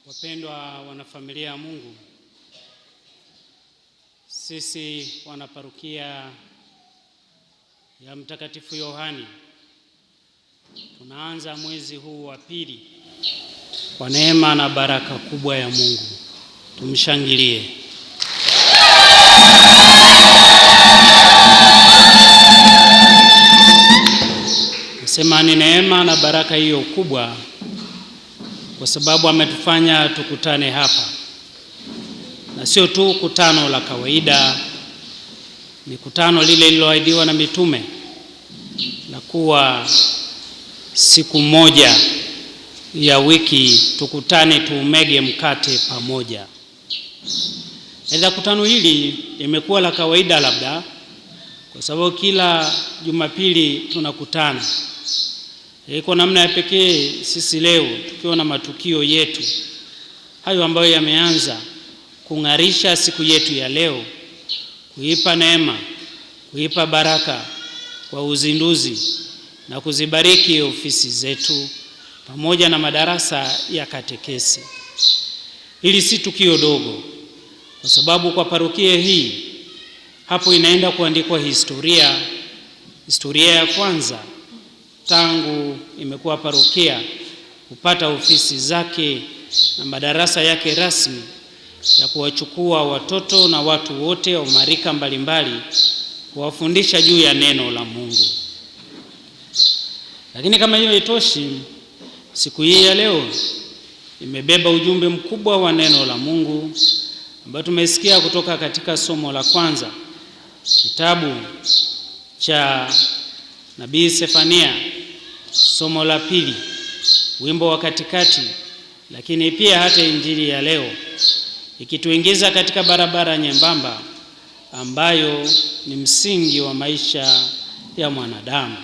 Wapendwa wanafamilia ya Mungu, sisi wanaparokia ya Mtakatifu Yohani tunaanza mwezi huu wa pili kwa neema na baraka kubwa ya Mungu. Tumshangilie. Nasema ni neema na baraka hiyo kubwa kwa sababu ametufanya tukutane hapa, na sio tu kutano la kawaida, ni kutano lile liloahidiwa na mitume la kuwa siku moja ya wiki tukutane tuumege mkate pamoja. Aidha, kutano hili limekuwa la kawaida labda kwa sababu kila Jumapili tunakutana. Kwa namna ya pekee sisi leo tukiwa na matukio yetu hayo ambayo yameanza kung'arisha siku yetu ya leo, kuipa neema, kuipa baraka kwa uzinduzi na kuzibariki ofisi zetu pamoja na madarasa ya katekesi. Hili si tukio dogo kwa sababu kwa parokia hii hapo inaenda kuandikwa historia ya kwanza tangu imekuwa parokia kupata ofisi zake na madarasa yake rasmi ya kuwachukua watoto na watu wote wa marika mbalimbali kuwafundisha juu ya neno la Mungu. Lakini kama hiyo haitoshi, siku hii ya leo imebeba ujumbe mkubwa wa neno la Mungu ambao tumesikia kutoka katika somo la kwanza, kitabu cha Nabii Sefania, somo la pili, wimbo wa katikati, lakini pia hata injili ya leo, ikituingiza katika barabara nyembamba ambayo ni msingi wa maisha ya mwanadamu.